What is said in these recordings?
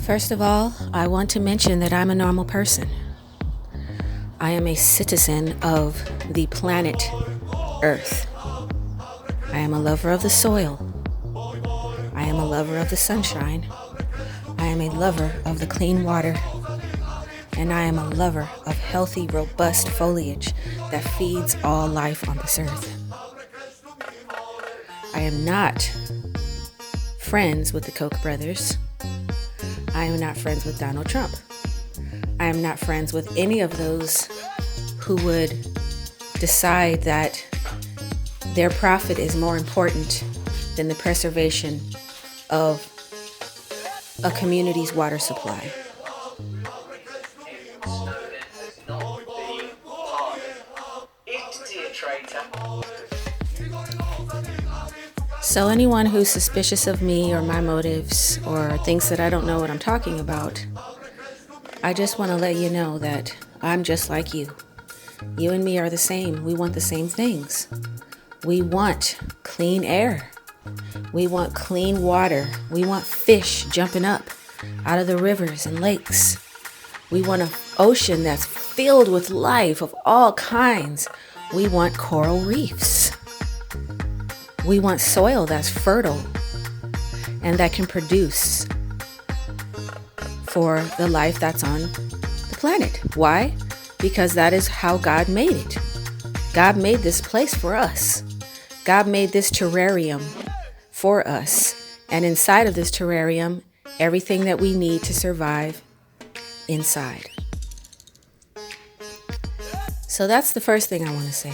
First of all, I want to mention that I'm a normal person. I am a citizen of the planet Earth. I am a lover of the soil. I am a lover of the sunshine. I am a lover of the clean water. And I am a lover of healthy, robust foliage that feeds all life on this earth. I am not friends with the Koch brothers. I am not friends with Donald Trump. I am not friends with any of those who would decide that their profit is more important than the preservation of a community's water supply. So anyone who's suspicious of me or my motives or thinks that I don't know what I'm talking about, I just want to let you know that I'm just like you. You and me are the same. We want the same things. We want clean air. We want clean water. We want fish jumping up out of the rivers and lakes. We want an ocean that's filled with life of all kinds. We want coral reefs. We want soil that's fertile and that can produce for the life that's on the planet. Why? Because that is how God made it. God made this place for us. God made this terrarium for us. And inside of this terrarium, everything that we need to survive inside. So that's the first thing I want to say.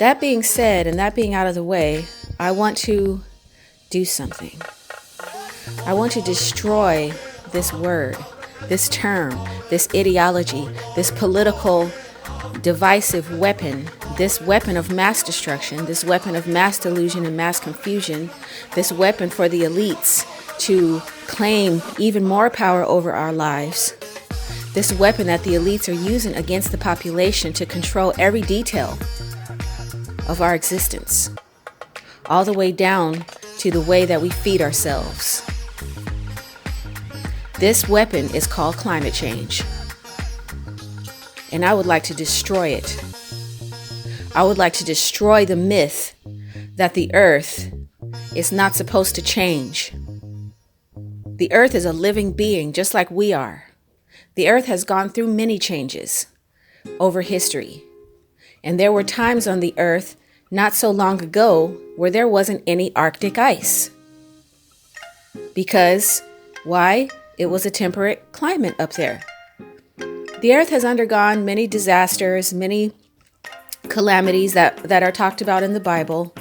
That being said, and that being out of the way, I want to do something. I want to destroy this word, this term, this ideology, this political divisive weapon, this weapon of mass destruction, this weapon of mass delusion and mass confusion, this weapon for the elites to claim even more power over our lives, this weapon that the elites are using against the population to control every detail of our existence, all the way down to the way that we feed ourselves. This weapon is called climate change. And I would like to destroy it. I would like to destroy the myth that the earth is not supposed to change. The earth is a living being just like we are. The earth has gone through many changes over history. And there were times on the earth not so long ago where there wasn't any Arctic ice. Because, why? It was a temperate climate up there. The earth has undergone many disasters, many calamities that are talked about in the Bible.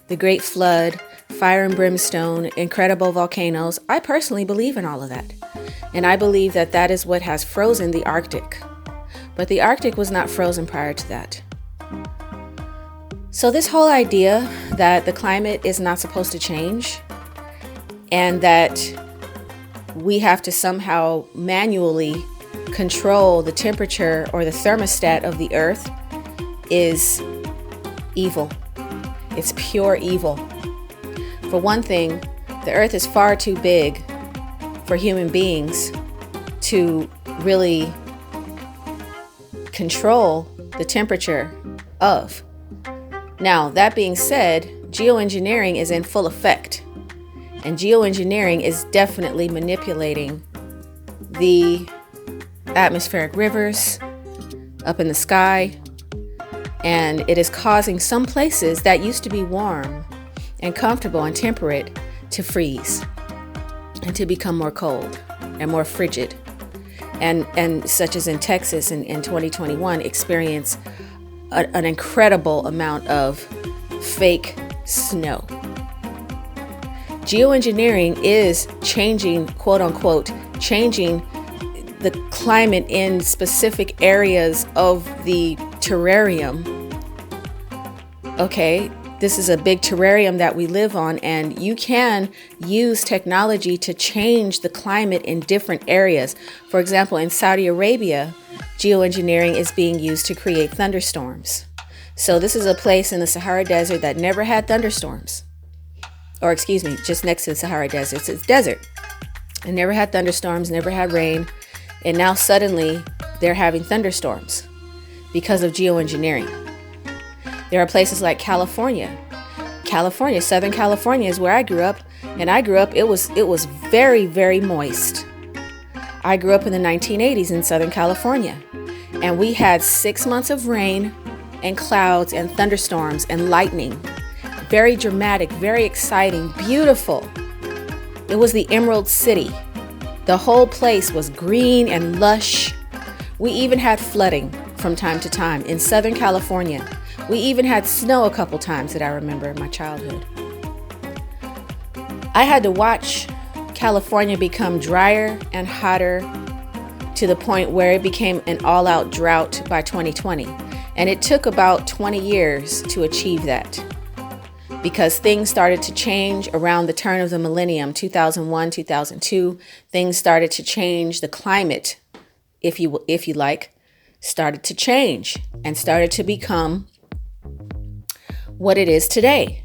The Great Flood, fire and brimstone, incredible volcanoes. I personally believe in all of that. And I believe that that is what has frozen the Arctic. But the Arctic was not frozen prior to that. So this whole idea that the climate is not supposed to change and that we have to somehow manually control the temperature or the thermostat of the earth is evil. It's pure evil. For one thing, the earth is far too big for human beings to really control the temperature of. Now, that being said, geoengineering is in full effect. And geoengineering is definitely manipulating the atmospheric rivers up in the sky. And it is causing some places that used to be warm and comfortable and temperate to freeze and to become more cold and more frigid. And such as in Texas in 2021, experience an incredible amount of fake snow. Geoengineering is changing, quote unquote, changing the climate in specific areas of the terrarium. Okay, this is a big terrarium that we live on, and you can use technology to change the climate in different areas. For example, in Saudi Arabia, geoengineering is being used to create thunderstorms. So this is a place in the Sahara Desert that never had thunderstorms. Or excuse me, just next to the Sahara Desert. It's desert. and never had thunderstorms, never had rain. And now suddenly they're having thunderstorms because of geoengineering. There are places like California, Southern California is where I grew up. And I grew up, it was very, very moist. I grew up in the 1980s in Southern California. And we had 6 months of rain and clouds and thunderstorms and lightning. Very dramatic, very exciting, beautiful. It was the Emerald City. The whole place was green and lush. We even had flooding from time to time in Southern California. We even had snow a couple times that I remember in my childhood. I had to watch California become drier and hotter to the point where it became an all-out drought by 2020. And it took about 20 years to achieve that, because things started to change around the turn of the millennium, 2001, 2002. Things started to change. The climate, if you like, started to change and started to become what it is today.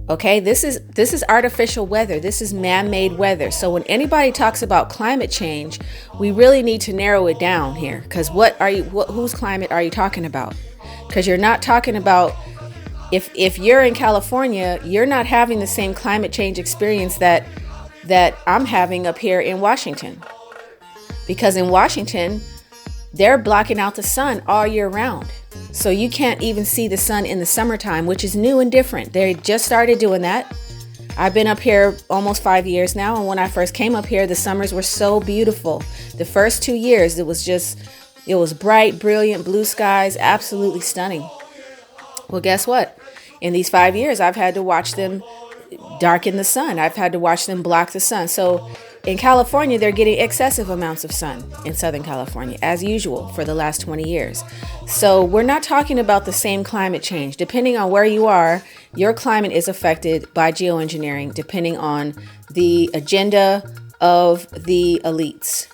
Okay, this is artificial weather. This is man-made weather. So when anybody talks about climate change, we really need to narrow it down here, because whose climate are you talking about? Because you're not talking about, if you're in California, you're not having the same climate change experience that I'm having up here in Washington. Because in Washington, they're blocking out the sun all year round. So you can't even see the sun in the summertime, which is new and different. They just started doing that. I've been up here almost 5 years now. And when I first came up here, the summers were so beautiful. The first 2 years, it was bright, brilliant, blue skies, absolutely stunning. Well, guess what? In these 5 years, I've had to watch them darken the sun. I've had to watch them block the sun. So in California, they're getting excessive amounts of sun in Southern California, as usual, for the last 20 years. So we're not talking about the same climate change. Depending on where you are, your climate is affected by geoengineering, depending on the agenda of the elites.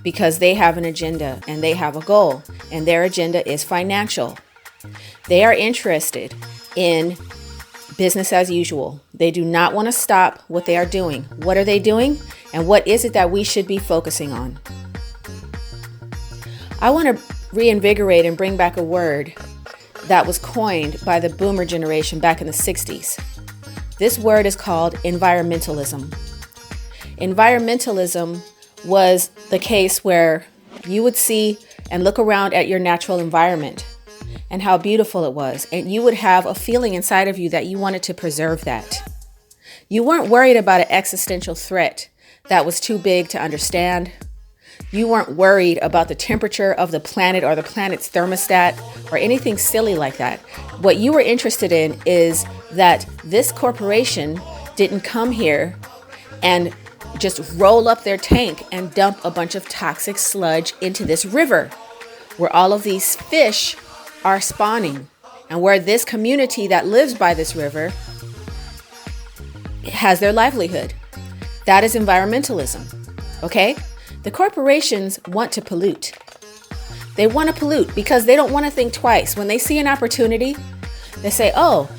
Because they have an agenda and they have a goal, and their agenda is financial. They are interested in business as usual. They do not want to stop what they are doing. What are they doing? And what is it that we should be focusing on? I want to reinvigorate and bring back a word that was coined by the boomer generation back in the 60s. This word is called environmentalism. Environmentalism was the case where you would see and look around at your natural environment and how beautiful it was. And you would have a feeling inside of you that you wanted to preserve that. You weren't worried about an existential threat that was too big to understand. You weren't worried about the temperature of the planet or the planet's thermostat or anything silly like that. What you were interested in is that this corporation didn't come here and just roll up their tank and dump a bunch of toxic sludge into this river where all of these fish are spawning, and where this community that lives by this river has their livelihood. That is environmentalism. Okay? The corporations want to pollute. They want to pollute because they don't want to think twice. When they see an opportunity, they say, oh,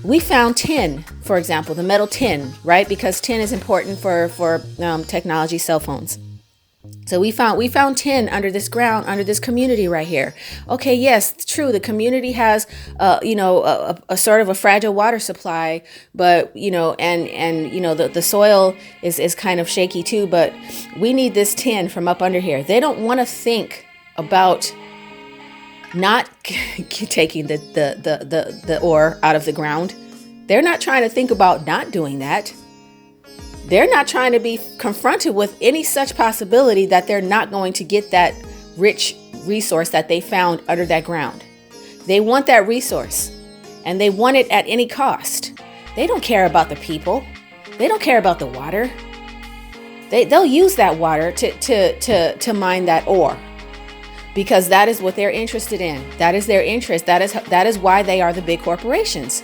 we found tin, for example, the metal tin, right? Because tin is important for technology, cell phones. So we found tin under this ground, under this community right here. Okay, yes, it's true. The community has, a sort of a fragile water supply, but, the soil is kind of shaky too, but we need this tin from up under here. They don't want to think about not taking the ore out of the ground. They're not trying to think about not doing that. They're not trying to be confronted with any such possibility that they're not going to get that rich resource that they found under that ground. They want that resource, and they want it at any cost. They don't care about the people. They don't care about the water. They'll use that water to mine that ore, because that is what they're interested in. That is their interest. That is why they are the big corporations.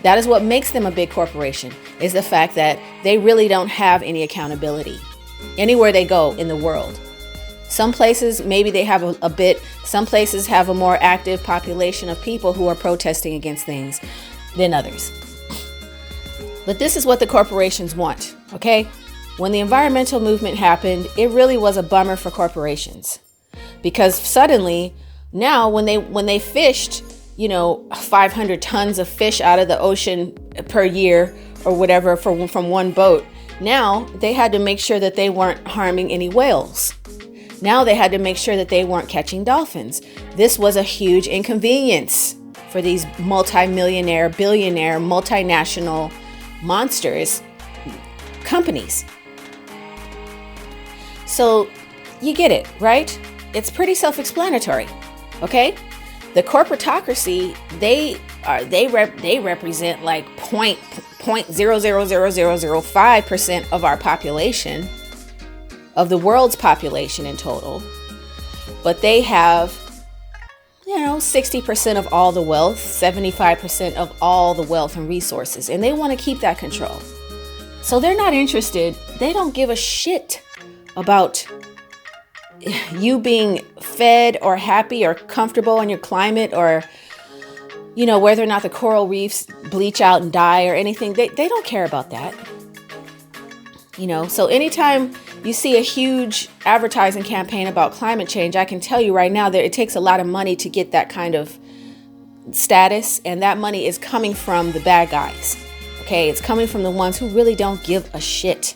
That is what makes them a big corporation, is the fact that they really don't have any accountability anywhere they go in the world. Some places, maybe they have a bit. Some places have a more active population of people who are protesting against things than others. But this is what the corporations want, okay? When the environmental movement happened, it really was a bummer for corporations, because suddenly now when they fished, 500 tons of fish out of the ocean per year or whatever from one boat, now they had to make sure that they weren't harming any whales. Now they had to make sure that they weren't catching dolphins. This was a huge inconvenience for these multi-millionaire, billionaire, multinational monsters, companies. So you get it, right? It's pretty self-explanatory, okay? The corporatocracy, they represent like 0.000005% of our population, of the world's population in total. But they have 60% of all the wealth, 75% of all the wealth and resources, and they want to keep that control. So they're not interested. They don't give a shit about you being fed or happy or comfortable in your climate, or, whether or not the coral reefs bleach out and die or anything. They don't care about that. So anytime you see a huge advertising campaign about climate change, I can tell you right now that it takes a lot of money to get that kind of status. And that money is coming from the bad guys. Okay, it's coming from the ones who really don't give a shit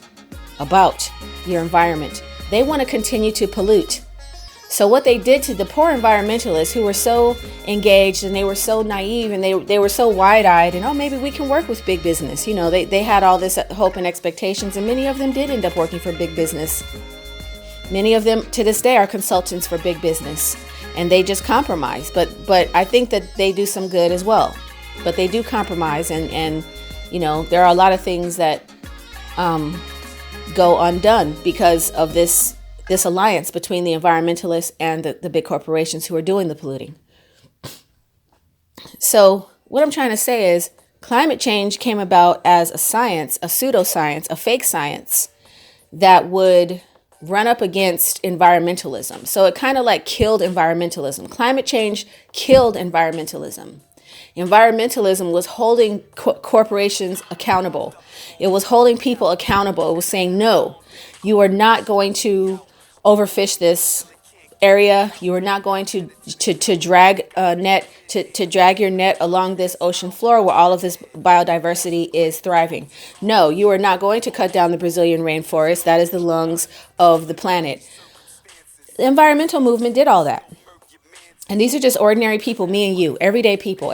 about your environment. They want to continue to pollute. So what they did to the poor environmentalists who were so engaged and they were so naive and they were so wide-eyed and, maybe we can work with big business. They had all this hope and expectations, and many of them did end up working for big business. Many of them to this day are consultants for big business, and they just compromise. But I think that they do some good as well. But they do compromise, and there are a lot of things that go undone because of this alliance between the environmentalists and the big corporations who are doing the polluting. So what I'm trying to say is climate change came about as a science, a pseudoscience, a fake science that would run up against environmentalism. So it kind of like killed environmentalism. Climate change killed environmentalism. Environmentalism was holding corporations accountable. It was holding people accountable. It was saying, no, you are not going to overfish this area. You are not going to drag a net, to drag your net along this ocean floor where all of this biodiversity is thriving. No, you are not going to cut down the Brazilian rainforest. That is the lungs of the planet. The environmental movement did all that. And these are just ordinary people, me and you, everyday people,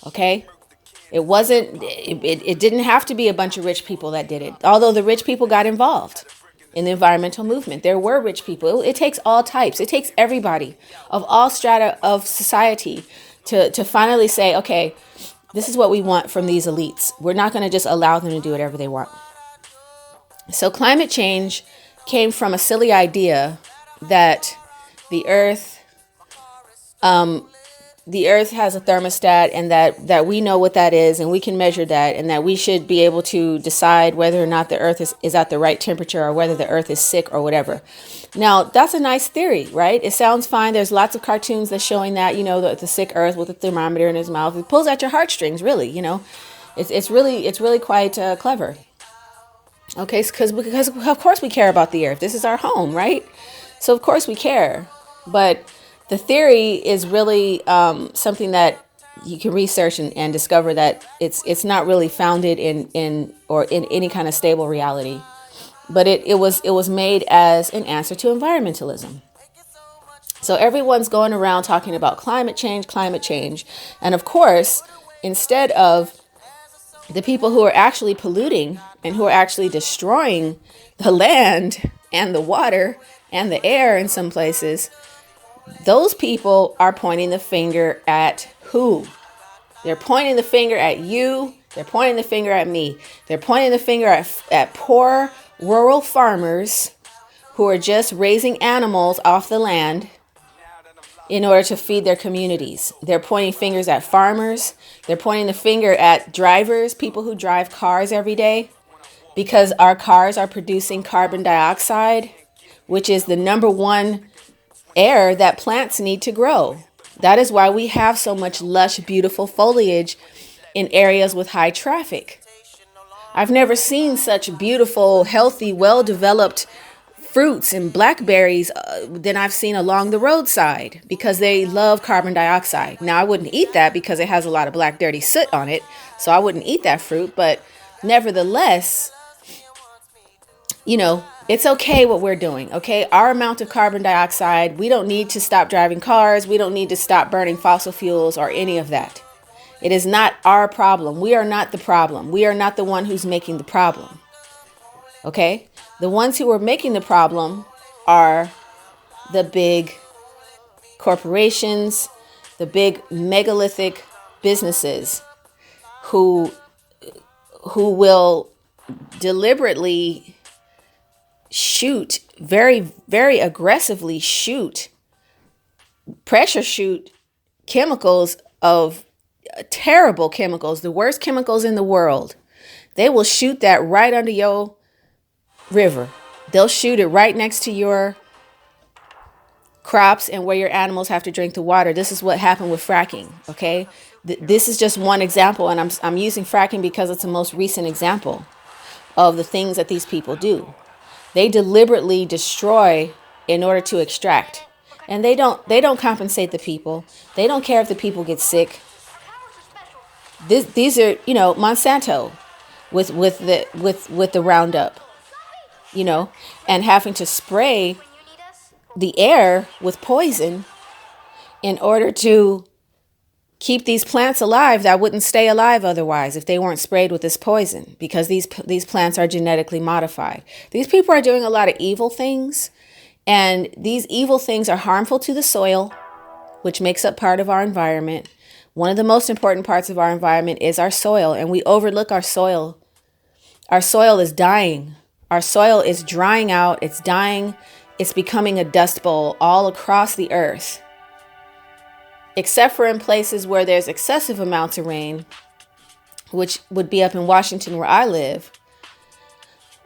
okay? It didn't have to be a bunch of rich people that did it, although the rich people got involved in the environmental movement. There were rich people. It takes all types. It takes everybody of all strata of society to finally say, okay, this is what we want from these elites. We're not going to just allow them to do whatever they want. So climate change came from a silly idea that the earth has a thermostat, and that we know what that is, and we can measure that, and that we should be able to decide whether or not the earth is at the right temperature, or whether the earth is sick or whatever. Now, that's a nice theory, right? It sounds fine. There's lots of cartoons that's showing that, the sick earth with a thermometer in his mouth. It pulls at your heartstrings, really, It's really quite clever. Okay, because of course we care about the earth. This is our home, right? So of course we care. But the theory is really something that you can research and discover that it's not really founded in any kind of stable reality, but it was made as an answer to environmentalism. So everyone's going around talking about climate change, and of course, instead of the people who are actually polluting and who are actually destroying the land and the water and the air in some places, those people are pointing the finger at who? They're pointing the finger at you. They're pointing the finger at me. They're pointing the finger at poor rural farmers who are just raising animals off the land in order to feed their communities. They're pointing fingers at farmers. They're pointing the finger at drivers, people who drive cars every day, because our cars are producing carbon dioxide, which is the number one air that plants need to grow. That is why we have so much lush, beautiful foliage in areas with high traffic. I've never seen such beautiful, healthy, well-developed fruits and blackberries than I've seen along the roadside, because they love carbon dioxide. Now, I wouldn't eat that because it has a lot of black, dirty soot on it, so I wouldn't eat that fruit. But nevertheless, it's okay what we're doing, okay? Our amount of carbon dioxide, we don't need to stop driving cars. We don't need to stop burning fossil fuels or any of that. It is not our problem. We are not the problem. We are not the one who's making the problem. Okay? The ones who are making the problem are the big corporations, the big megalithic businesses who will deliberately shoot, very, very aggressively pressure shoot chemicals of terrible chemicals, the worst chemicals in the world. They will shoot that right under your river. They'll shoot it right next to your crops and where your animals have to drink the water. This is what happened with fracking. Okay. This is just one example. And I'm using fracking because it's the most recent example of the things that these people do. They deliberately destroy in order to extract. And they don't compensate the people. They don't care if the people get sick. These are, Monsanto with the Roundup, and having to spray the air with poison in order to keep these plants alive that wouldn't stay alive otherwise if they weren't sprayed with this poison, because these plants are genetically modified. These people are doing a lot of evil things, and these evil things are harmful to the soil, which makes up part of our environment. One of the most important parts of our environment is our soil, and we overlook our soil. Our soil is dying. Our soil is drying out. It's dying. It's becoming a dust bowl all across the earth, except for in places where there's excessive amounts of rain, which would be up in Washington where I live.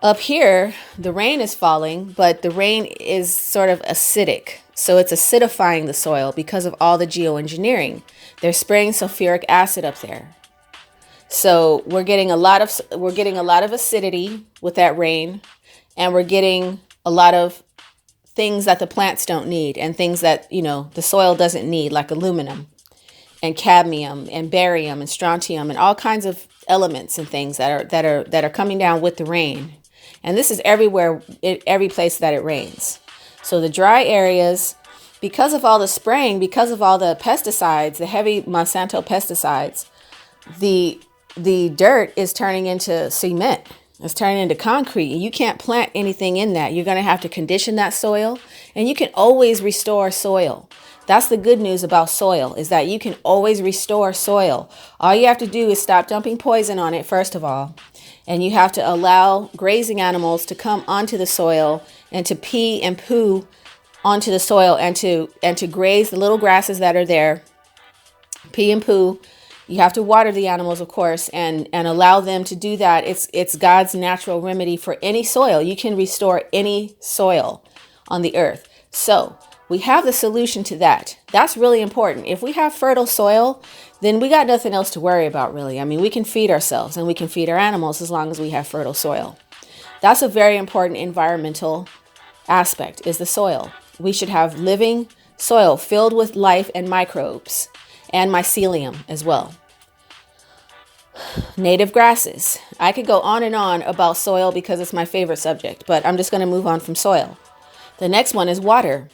Up here, the rain is falling, but the rain is sort of acidic. So it's acidifying the soil because of all the geoengineering. They're spraying sulfuric acid up there. So we're getting a lot of acidity with that rain, and we're getting a lot of things that the plants don't need, and things that, the soil doesn't need, like aluminum and cadmium and barium and strontium and all kinds of elements and things that are coming down with the rain. And this is everywhere, in every place that it rains. So the dry areas, because of all the spraying, because of all the pesticides, the heavy Monsanto pesticides, the dirt is turning into cement. It's turning into concrete. You can't plant anything in that. You're going to have to condition that soil, and you can always restore soil. That's the good news about soil, is that you can always restore soil. All you have to do is stop dumping poison on it, first of all. And you have to allow grazing animals to come onto the soil and to pee and poo onto the soil, and to graze the little grasses that are there, pee and poo. You have to water the animals, of course, and allow them to do that. It's God's natural remedy for any soil. You can restore any soil on the earth. So we have the solution to that. That's really important. If we have fertile soil, then we got nothing else to worry about, really. I mean, we can feed ourselves and we can feed our animals as long as we have fertile soil. That's a very important environmental aspect, is the soil. We should have living soil filled with life and microbes, and mycelium as well. Native grasses. I could go on and on about soil because it's my favorite subject, but I'm just going to move on from soil. The next one is water.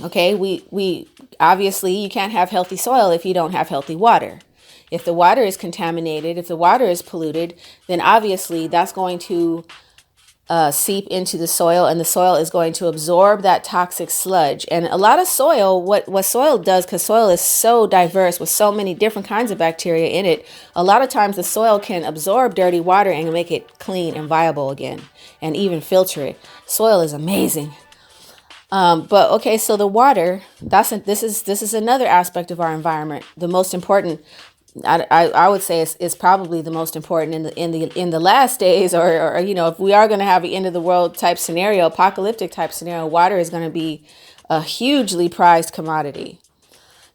Okay, we obviously, you can't have healthy soil if you don't have healthy water. If the water is contaminated, if the water is polluted, then obviously that's going to seep into the soil, and the soil is going to absorb that toxic sludge. And a lot of soil, what soil does, because soil is so diverse with so many different kinds of bacteria in it, a lot of times the soil can absorb dirty water and make it clean and viable again, and even filter it. Soil is amazing. But okay, so the water, this is another aspect of our environment. The most important, I would say, is probably the most important in the last days, or if we are going to have an end of the world type scenario, apocalyptic type scenario, water is going to be a hugely prized commodity.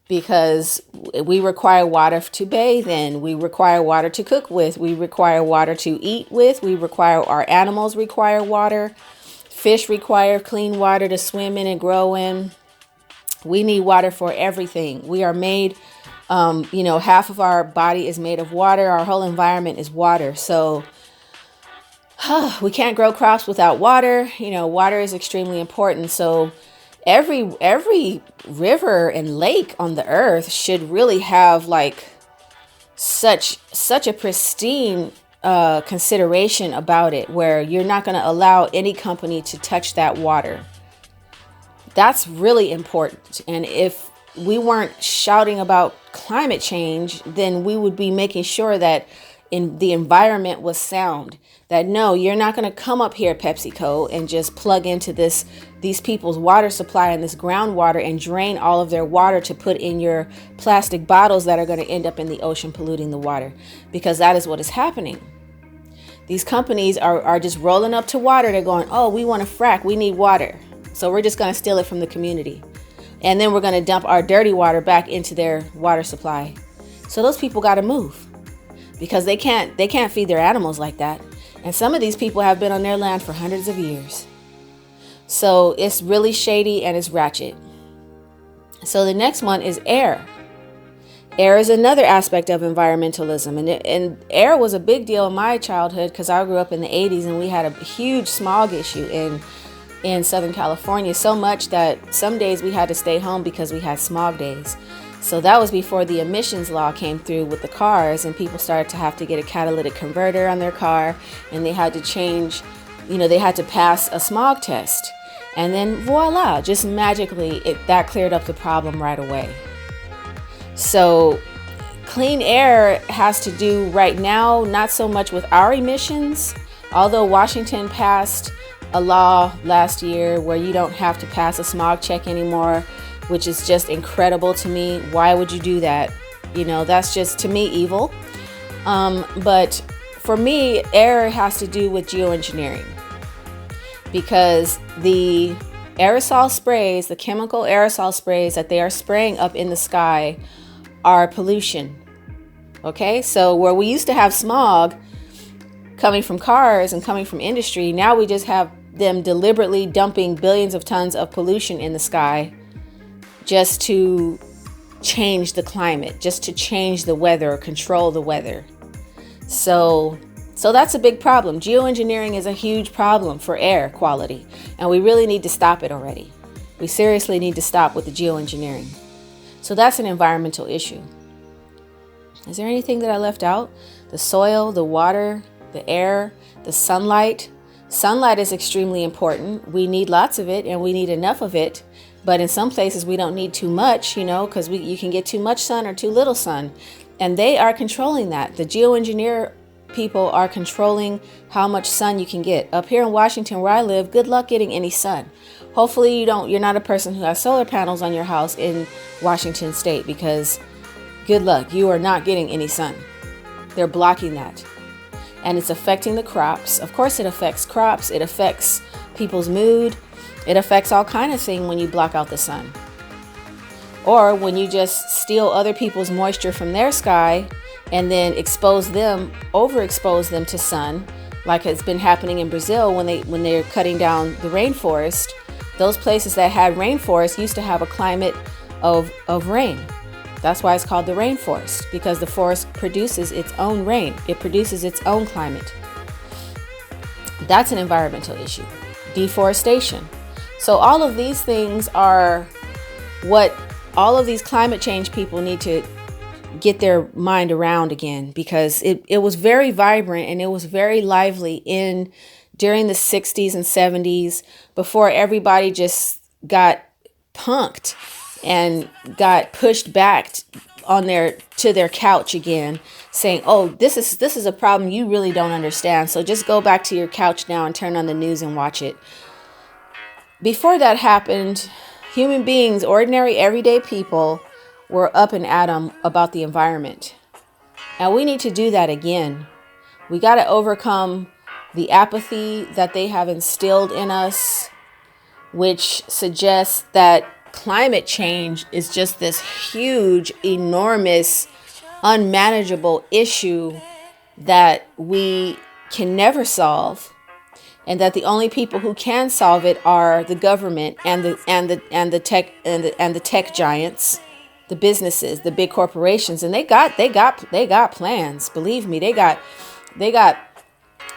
because we require water to bathe in, we require water to cook with, we require water to eat with, our animals require water, fish require clean water to swim in and grow in. We need water for everything. We are made, half of our body is made of water. Our whole environment is water. So we can't grow crops without water. Water is extremely important. So every river and lake on the earth should really have like such a pristine consideration about it, where you're not going to allow any company to touch that water. That's really important. And if we weren't shouting about climate change, then we would be making sure that the environment was sound. That no, you're not going to come up here, PepsiCo, and just plug into these people's water supply and this groundwater and drain all of their water to put in your plastic bottles that are going to end up in the ocean polluting the water, because that is what is happening. These companies are just rolling up to water. They're going, oh, we want to frack. We need water. So we're just going to steal it from the community. And then we're going to dump our dirty water back into their water supply. So those people got to move, because they can't feed their animals like that. And some of these people have been on their land for hundreds of years. So it's really shady and it's ratchet. So the next one is air. Air is another aspect of environmentalism. And air was a big deal in my childhood, because I grew up in the 80s and we had a huge smog issue in Southern California, so much that some days we had to stay home because we had smog days. So that was before the emissions law came through with the cars, and people started to have to get a catalytic converter on their car, and they had to change, they had to pass a smog test. And then voila, just magically that cleared up the problem right away. So clean air has to do right now, not so much with our emissions, although Washington passed a law last year where you don't have to pass a smog check anymore, which is just incredible to me. Why would you do that? That's just, to me, evil. But for me, air has to do with geoengineering, because the aerosol sprays, the chemical aerosol sprays that they are spraying up in the sky are pollution. Okay, so where we used to have smog coming from cars and coming from industry, now we just have them deliberately dumping billions of tons of pollution in the sky just to change the climate, just to change the weather or control the weather. So that's a big problem. Geoengineering is a huge problem for air quality, and we really need to stop it already. We seriously need to stop with the geoengineering. So that's an environmental issue. Is there anything that I left out? The soil, the water, the air, the sunlight. Sunlight is extremely important. We need lots of it, and we need enough of it. But in some places we don't need too much, because you can get too much sun or too little sun. And they are controlling that. The geoengineer people are controlling how much sun you can get. Up here in Washington where I live, good luck getting any sun. Hopefully you're not a person who has solar panels on your house in Washington state, because good luck, you are not getting any sun. They're blocking that. And it's affecting the crops. Of course it affects crops. It affects people's mood. It affects all kinds of things when you block out the sun. Or when you just steal other people's moisture from their sky and then overexpose them to sun, like it's been happening in Brazil when they're cutting down the rainforest. Those places that had rainforest used to have a climate of rain. That's why it's called the rainforest, because the forest produces its own rain. It produces its own climate. That's an environmental issue. Deforestation. So all of these things are what all of these climate change people need to get their mind around again, because it was very vibrant and it was very lively during the 60s and 70s, before everybody just got punked and got pushed back to their couch again, saying, oh, this is a problem you really don't understand, so just go back to your couch now and turn on the news and watch it. Before that happened, human beings, ordinary everyday people, were up and at 'em about the environment. And we need to do that again. We got to overcome the apathy that they have instilled in us, which suggests that climate change is just this huge, enormous, unmanageable issue that we can never solve, and that the only people who can solve it are the government and the tech giants, the businesses, the big corporations, and they got plans. Believe me, they got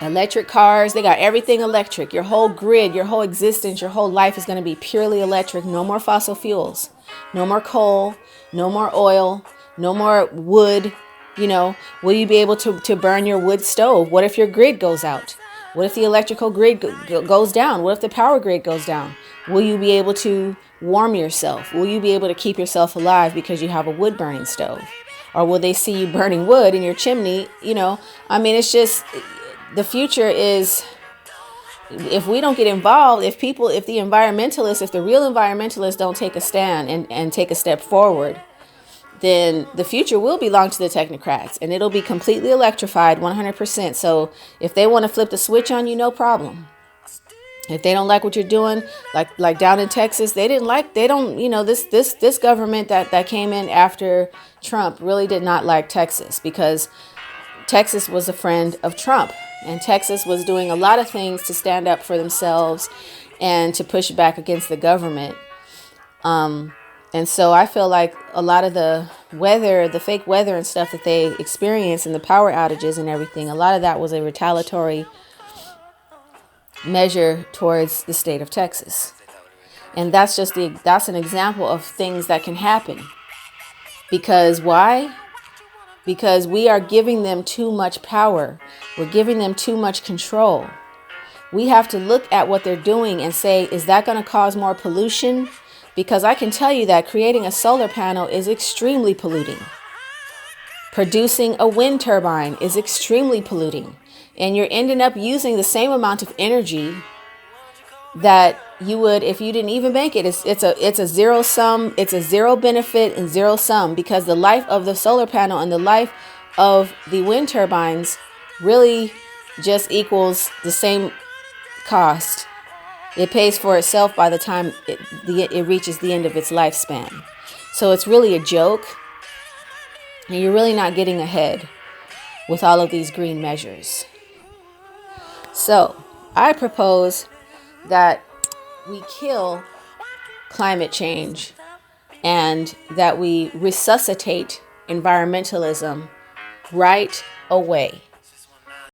electric cars. They got everything electric. Your whole grid, your whole existence, your whole life is going to be purely electric. No more fossil fuels, no more coal, no more oil, no more wood. Will you be able to burn your wood stove? What if your grid goes out? What if the electrical grid goes down? What if the power grid goes down? Will you be able to warm yourself? Will you be able to keep yourself alive because you have a wood burning stove? Or will they see you burning wood in your chimney? It's just, the future is, if we don't get involved, if the real environmentalists don't take a stand and take a step forward, then the future will belong to the technocrats, and it'll be completely electrified 100%. So if they want to flip the switch on you, no problem. If they don't like what you're doing, like down in Texas, this government that came in after Trump really did not like Texas, because Texas was a friend of Trump, and Texas was doing a lot of things to stand up for themselves and to push back against the government. And so I feel like a lot of the weather, the fake weather and stuff that they experienced, and the power outages and everything, a lot of that was a retaliatory measure towards the state of Texas. And that's an example of things that can happen. Because why? Because we are giving them too much power. We're giving them too much control. We have to look at what they're doing and say, is that going to cause more pollution? Because I can tell you that creating a solar panel is extremely polluting. Producing a wind turbine is extremely polluting. And you're ending up using the same amount of energy that you would if you didn't even make it. It's a zero sum. It's a zero benefit and zero sum, because the life of the solar panel and the life of the wind turbines really just equals the same cost. It pays for itself by the time it reaches the end of its lifespan. So it's really a joke, and you're really not getting ahead with all of these green measures. So I propose that we kill climate change and that we resuscitate environmentalism right away.